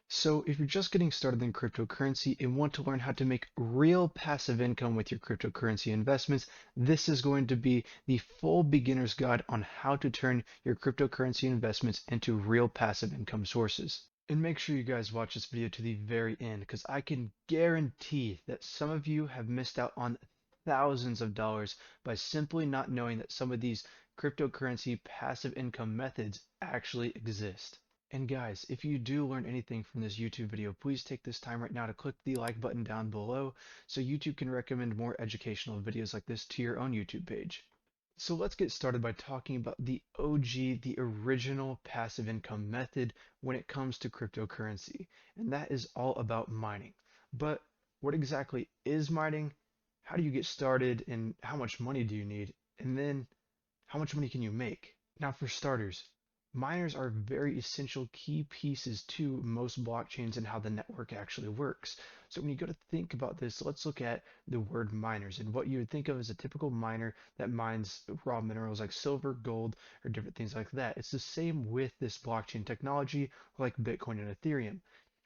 So if you're just getting started in cryptocurrency and want to learn how to make real passive income with your cryptocurrency investments, this is going to be the full beginner's guide on how to turn your cryptocurrency investments into real passive income sources. And make sure you guys watch this video to the very end because I can guarantee that some of you have missed out on thousands of dollars by simply not knowing that some of these cryptocurrency passive income methods actually exist. And guys, if you do learn anything from this YouTube video, please take this time right now to click the like button down below so YouTube can recommend more educational videos like this to your own YouTube page. So let's get started by talking about the OG, the original passive income method when it comes to cryptocurrency, and that is all about mining. But what exactly is mining? How do you get started, and how much money do you need? And then how much money can you make? Now, for starters, miners are very essential key pieces to most blockchains and how the network actually works. So when you go to think about this, let's look at the word miners and what you would think of as a typical miner that mines raw minerals like silver, gold, or different things like that. It's the same with this blockchain technology like Bitcoin and Ethereum.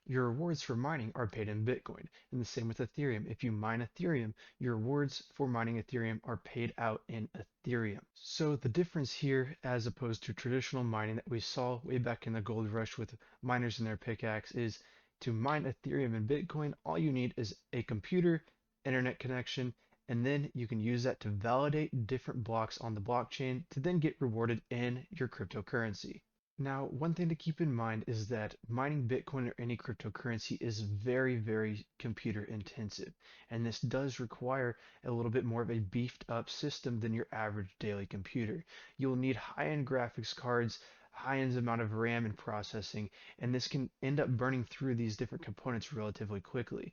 Your rewards for mining are paid in Bitcoin, and the same with Ethereum. If you mine Ethereum, your rewards for mining Ethereum are paid out in Ethereum. So the difference here, as opposed to traditional mining that we saw way back in the gold rush with miners and their pickaxe, is to mine Ethereum and Bitcoin, all you need is a computer, internet connection, and then you can use that to validate different blocks on the blockchain to then get rewarded in your cryptocurrency. Now, one thing to keep in mind is that mining Bitcoin or any cryptocurrency is very, very computer intensive, and this does require a little bit more of a beefed up system than your average daily computer. You'll need high-end graphics cards, high-end amount of RAM and processing, and this can end up burning through these different components relatively quickly.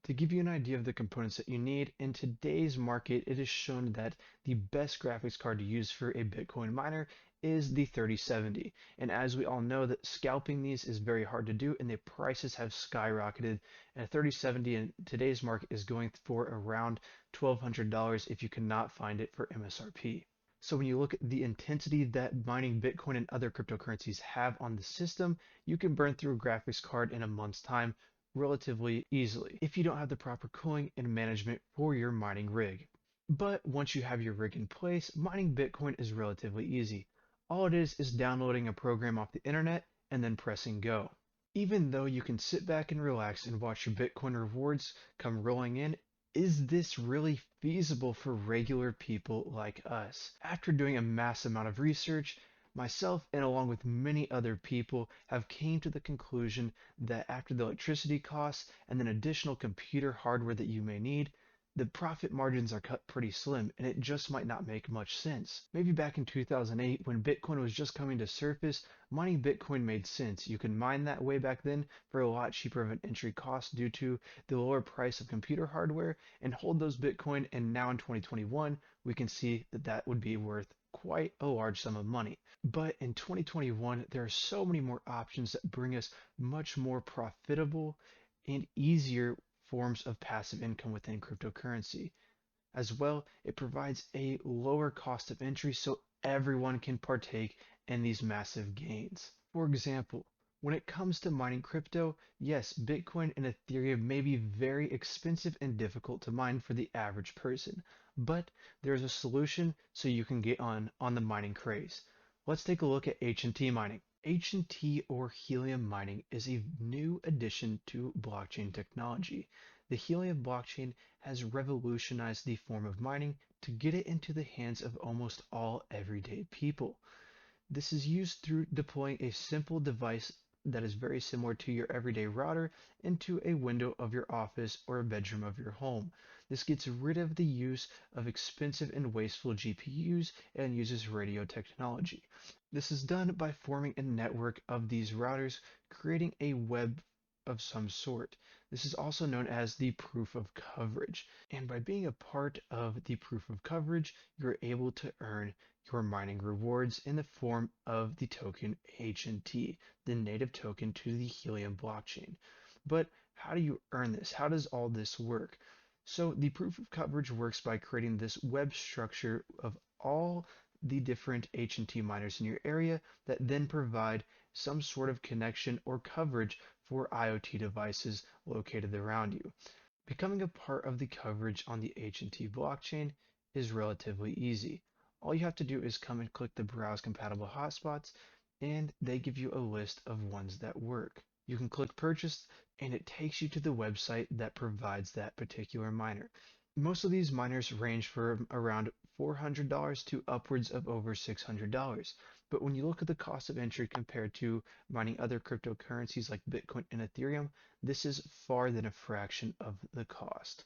To give you an idea of the components that you need, in today's market, it is shown that the best graphics card to use for a Bitcoin miner is the 3070. And as we all know, that scalping these is very hard to do and the prices have skyrocketed. And a 3070 in today's market is going for around $1,200 if you cannot find it for MSRP. So when you look at the intensity that mining Bitcoin and other cryptocurrencies have on the system, you can burn through a graphics card in a month's time relatively easily if you don't have the proper cooling and management for your mining rig. But once you have your rig in place, mining Bitcoin is relatively easy. All it is downloading a program off the internet and then pressing go. Even though you can sit back and relax and watch your Bitcoin rewards come rolling in, is this really feasible for regular people like us? After doing a mass amount of research, myself and along with many other people have came to the conclusion that after the electricity costs and then additional computer hardware that you may need, the profit margins are cut pretty slim and it just might not make much sense. Maybe back in 2008 when Bitcoin was just coming to surface, mining Bitcoin made sense. You could mine that way back then for a lot cheaper of an entry cost due to the lower price of computer hardware and hold those Bitcoin, and now in 2021 we can see that that would be worth quite a large sum of money. But in 2021, there are so many more options that bring us much more profitable and easier forms of passive income within cryptocurrency. As well, it provides a lower cost of entry so everyone can partake in these massive gains. For example, when it comes to mining crypto, yes, Bitcoin and Ethereum may be very expensive and difficult to mine for the average person, but there's a solution so you can get on the mining craze. Let's take a look at H&T mining. H&T or helium mining is a new addition to blockchain technology. The Helium blockchain has revolutionized the form of mining to get it into the hands of almost all everyday people. This is used through deploying a simple device that is very similar to your everyday router into a window of your office or a bedroom of your home. This gets rid of the use of expensive and wasteful GPUs and uses radio technology. This is done by forming a network of these routers, creating a web of some sort. This is also known as the proof of coverage. And by being a part of the proof of coverage, you're able to earn your mining rewards in the form of the token H&T, the native token to the Helium blockchain. But how do you earn this? How does all this work? So the proof of coverage works by creating this web structure of all the different H&T miners in your area that then provide some sort of connection or coverage for IoT devices located around you. Becoming a part of the coverage on the HNT blockchain is relatively easy. All you have to do is come and click the Browse Compatible Hotspots, and they give you a list of ones that work. You can click Purchase, and it takes you to the website that provides that particular miner. Most of these miners range from around $400 to upwards of over $600. But when you look at the cost of entry compared to mining other cryptocurrencies like Bitcoin and Ethereum, this is far than a fraction of the cost.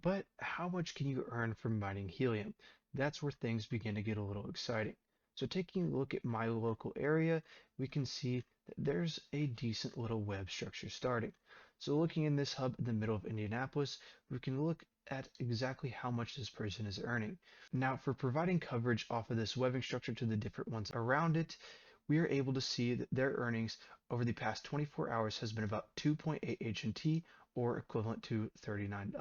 But how much can you earn from mining helium? That's where things begin to get a little exciting. So taking a look at my local area, we can see that there's a decent little web structure starting. So looking in this hub in the middle of Indianapolis, we can look at exactly how much this person is earning. Now, for providing coverage off of this webbing structure to the different ones around it, we are able to see that their earnings over the past 24 hours has been about 2.8 HNT, or equivalent to $39.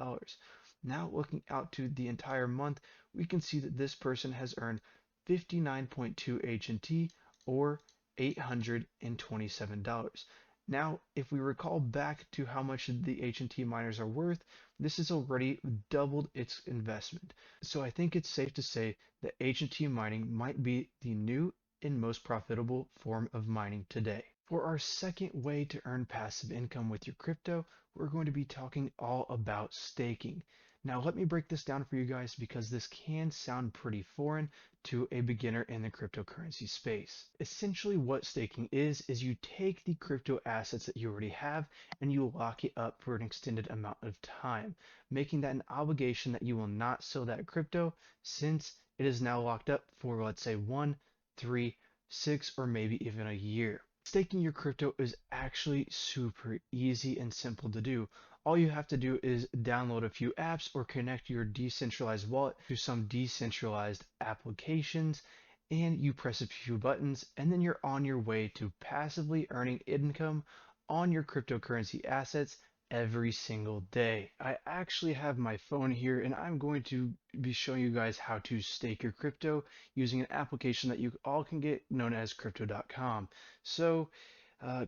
Now, looking out to the entire month, we can see that this person has earned 59.2 HNT, or $827. Now, if we recall back to how much the HNT miners are worth, this has already doubled its investment. So I think it's safe to say that HNT mining might be the new and most profitable form of mining today. For our second way to earn passive income with your crypto, we're going to be talking all about staking. Now, let me break this down for you guys because this can sound pretty foreign to a beginner in the cryptocurrency space. Essentially, what staking is you take the crypto assets that you already have and you lock it up for an extended amount of time, making that an obligation that you will not sell that crypto since it is now locked up for, let's say, 1, 3, 6, or maybe even a year. Staking your crypto is actually super easy and simple to do. All you have to do is download a few apps or connect your decentralized wallet to some decentralized applications, and you press a few buttons, and then you're on your way to passively earning income on your cryptocurrency assets every single day. I actually have my phone here, and I'm going to be showing you guys how to stake your crypto using an application that you all can get known as crypto.com. So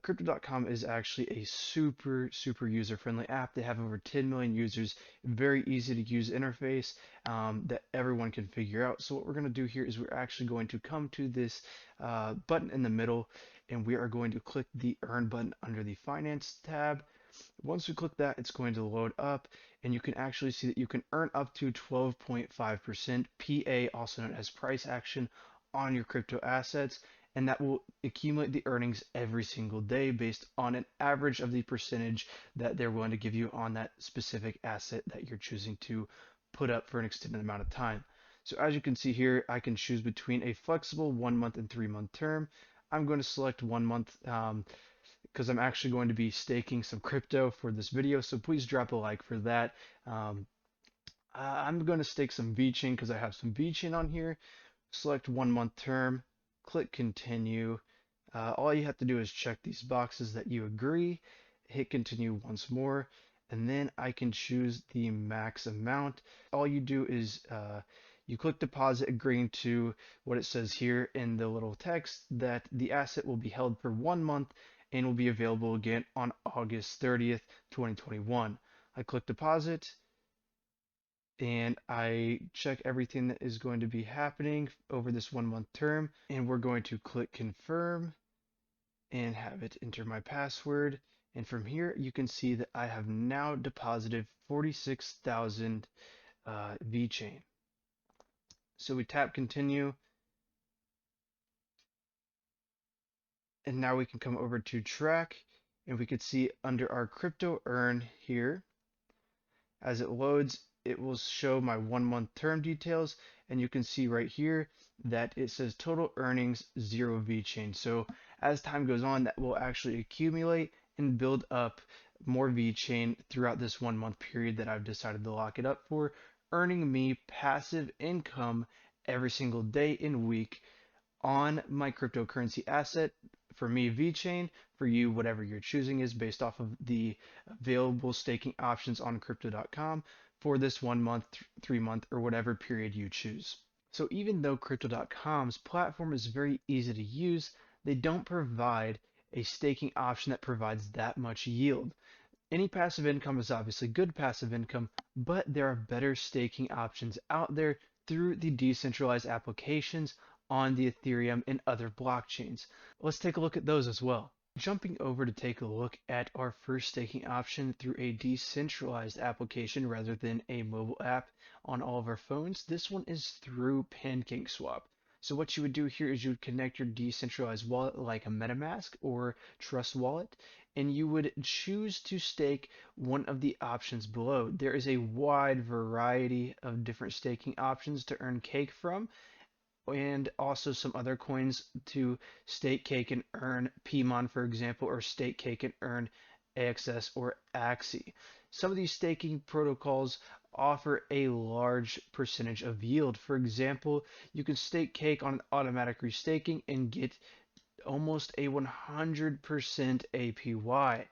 Crypto.com is actually a super user-friendly app. They have over 10 million users, very easy to use interface that everyone can figure out. So what we're going to do here is we're actually going to come to this button in the middle, and we are going to click the Earn button under the Finance tab. Once we click that, it's going to load up, and you can actually see that you can earn up to 12.5% PA, also known as price action, on your crypto assets, and that will accumulate the earnings every single day based on an average of the percentage that they're willing to give you on that specific asset that you're choosing to put up for an extended amount of time. So as you can see here, I can choose between a flexible 1 month and 3 month term. I'm going to select 1 month because I'm actually going to be staking some crypto for this video, so please drop a like for that. I'm going to stake some VeChain because I have some VeChain on here. Select 1 month term, click continue. All you have to do is check these boxes that you agree, hit continue once more, and then I can choose the max amount. All you do is you click deposit, agreeing to what it says here in the little text that the asset will be held for 1 month and will be available again on August 30th, 2021. I click deposit, and I check everything that is going to be happening over this 1 month term, and we're going to click confirm and have it enter my password. And from here you can see that I have now deposited 46,000 VeChain. So we tap continue, and now we can come over to track, and we could see under our crypto earn here, as it loads, it will show my 1 month term details, and you can see right here that it says total earnings 0 VeChain. So as time goes on, that will actually accumulate and build up more VeChain throughout this 1 month period that I've decided to lock it up for, earning me passive income every single day and week on my cryptocurrency asset. For me, VeChain. For you, whatever you're choosing is based off of the available staking options on crypto.com for this 1 month, 3 month, or whatever period you choose. So even though crypto.com's platform is very easy to use, they don't provide a staking option that provides that much yield. Any passive income is obviously good passive income, but there are better staking options out there through the decentralized applications on the Ethereum and other blockchains. Let's take a look at those as well. Jumping over to take a look at our first staking option through a decentralized application rather than a mobile app on all of our phones. This one is through PancakeSwap. So what you would do here is you would connect your decentralized wallet like a MetaMask or Trust Wallet, and you would choose to stake one of the options below. There is a wide variety of different staking options to earn cake from, and also some other coins to stake cake and earn PMON, for example, or stake cake and earn AXS or AXI. Some of these staking protocols offer a large percentage of yield. For example, you can stake cake on automatic restaking and get almost a 100% APY.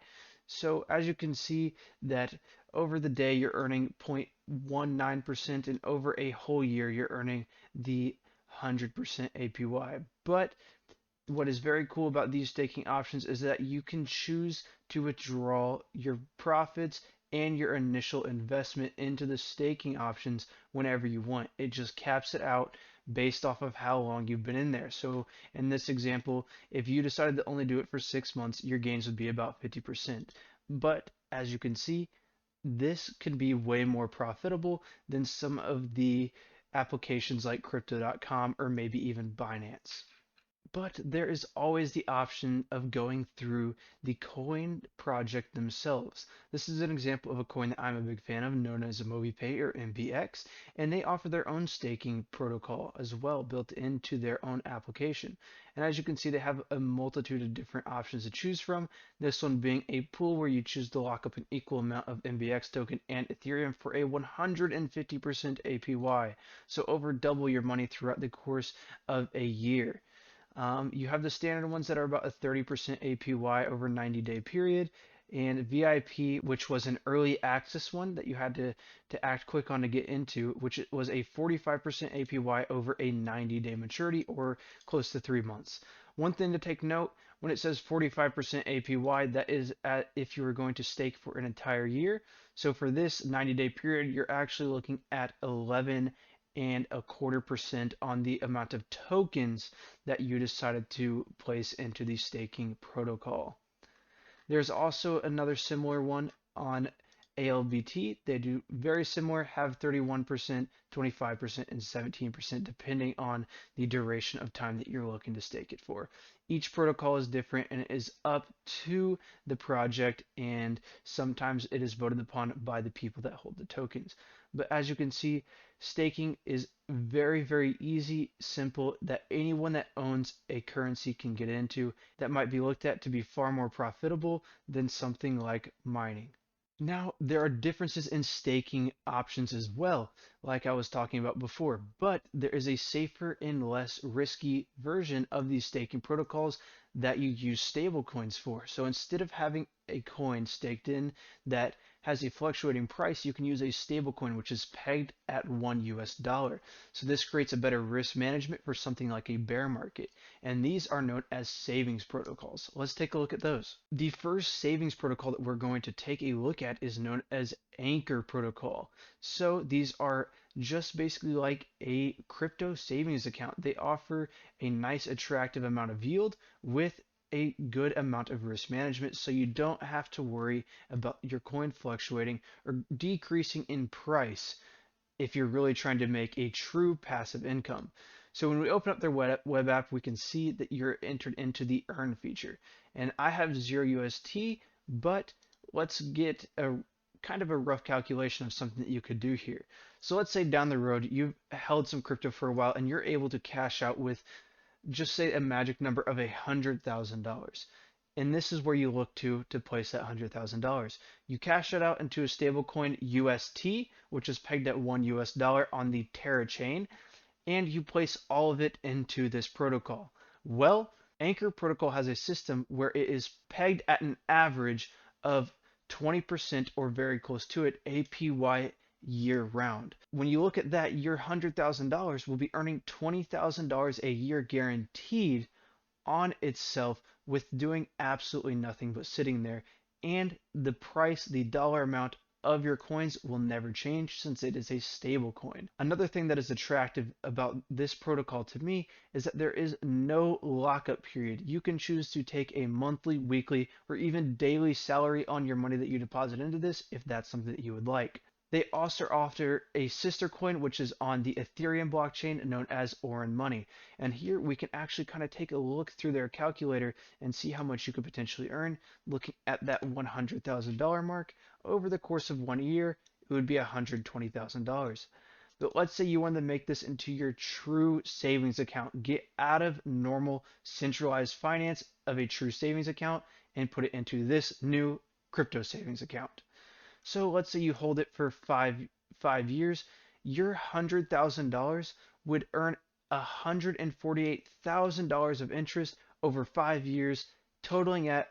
So as you can see that over the day you're earning 0.19% and over a whole year you're earning the 100% APY. But what is very cool about these staking options is that you can choose to withdraw your profits and your initial investment into the staking options whenever you want. It just caps it out based off of how long you've been in there. So in this example, if you decided to only do it for 6 months, your gains would be about 50%. But as you can see, this can be way more profitable than some of the applications like crypto.com or maybe even Binance. But there is always the option of going through the coin project themselves. This is an example of a coin that I'm a big fan of, known as MobiPay or MBX, and they offer their own staking protocol as well, built into their own application. And as you can see, they have a multitude of different options to choose from. This one being a pool where you choose to lock up an equal amount of MBX token and Ethereum for a 150% APY, so over double your money throughout the course of a year. You have the standard ones that are about a 30% APY over 90-day period, and VIP, which was an early access one that you had to act quick on to get into, which was a 45% APY over a 90-day maturity or close to 3 months. One thing to take note, when it says 45% APY, that is if you were going to stake for an entire year. So for this 90-day period, you're actually looking at 11.25% on the amount of tokens that you decided to place into the staking protocol. There's also another similar one on ALBT. They do very similar, have 31%, 25%, and 17% depending on the duration of time that you're looking to stake it for. Each protocol is different and it is up to the project, and sometimes it is voted upon by the people that hold the tokens. But as you can see, staking is very, very easy, simple, that anyone that owns a currency can get into, that might be looked at to be far more profitable than something like mining. Now, there are differences in staking options as well, like I was talking about before, but there is a safer and less risky version of these staking protocols that you use stablecoins for. So instead of having a coin staked in that has a fluctuating price, you can use a stablecoin which is pegged at $1. So this creates a better risk management for something like a bear market. And these are known as savings protocols. Let's take a look at those. The first savings protocol that we're going to take a look at is known as Anchor Protocol. So these are just basically like a crypto savings account. They offer a nice attractive amount of yield with a good amount of risk management, so you don't have to worry about your coin fluctuating or decreasing in price if you're really trying to make a true passive income. So when we open up their web app, we can see that you're entered into the earn feature. And I have 0 UST, but let's get a kind of a rough calculation of something that you could do here. So let's say down the road, you've held some crypto for a while and you're able to cash out with just say a magic number of $100,000. And this is where you look to place that $100,000. You cash it out into a stablecoin UST, which is pegged at $1 on the Terra chain, and you place all of it into this protocol. Well, Anchor Protocol has a system where it is pegged at an average of 20% or very close to it APY year round. When you look at that, your $100,000 will be earning $20,000 a year guaranteed on itself with doing absolutely nothing but sitting there. And the price, the dollar amount of your coins will never change since it is a stable coin. Another thing that is attractive about this protocol to me is that there is no lockup period. You can choose to take a monthly, weekly, or even daily salary on your money that you deposit into this if that's something that you would like. They also offer a sister coin, which is on the Ethereum blockchain known as Orion Money. And here we can actually kind of take a look through their calculator and see how much you could potentially earn. Looking at that $100,000 mark, over the course of 1 year, it would be $120,000. But let's say you want to make this into your true savings account. Get out of normal centralized finance of a true savings account and put it into this new crypto savings account. So let's say you hold it for five years, your $100,000 would earn $148,000 of interest over 5 years, totaling at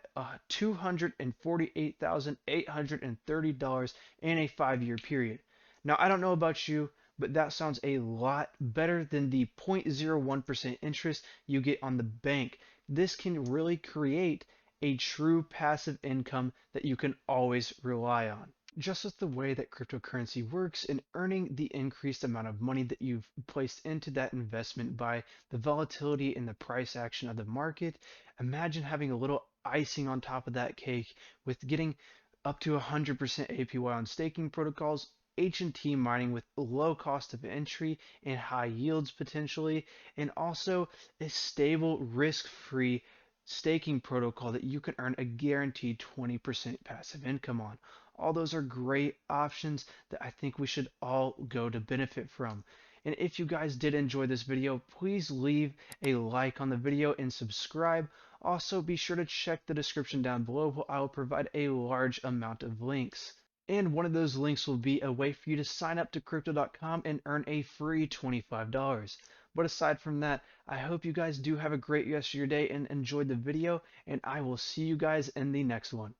$248,830 in a 5 year period. Now, I don't know about you, but that sounds a lot better than the 0.01% interest you get on the bank. This can really create a true passive income that you can always rely on. Just with the way that cryptocurrency works and earning the increased amount of money that you've placed into that investment by the volatility and the price action of the market, imagine having a little icing on top of that cake with getting up to 100% APY on staking protocols, H&T mining with low cost of entry and high yields potentially, and also a stable risk-free staking protocol that you can earn a guaranteed 20% passive income on. All those are great options that I think we should all go to benefit from. And if you guys did enjoy this video, please leave a like on the video and subscribe. Also, be sure to check the description down below where I will provide a large amount of links. And one of those links will be a way for you to sign up to crypto.com and earn a free $25. But aside from that, I hope you guys do have a great rest of your day and enjoyed the video, and I will see you guys in the next one.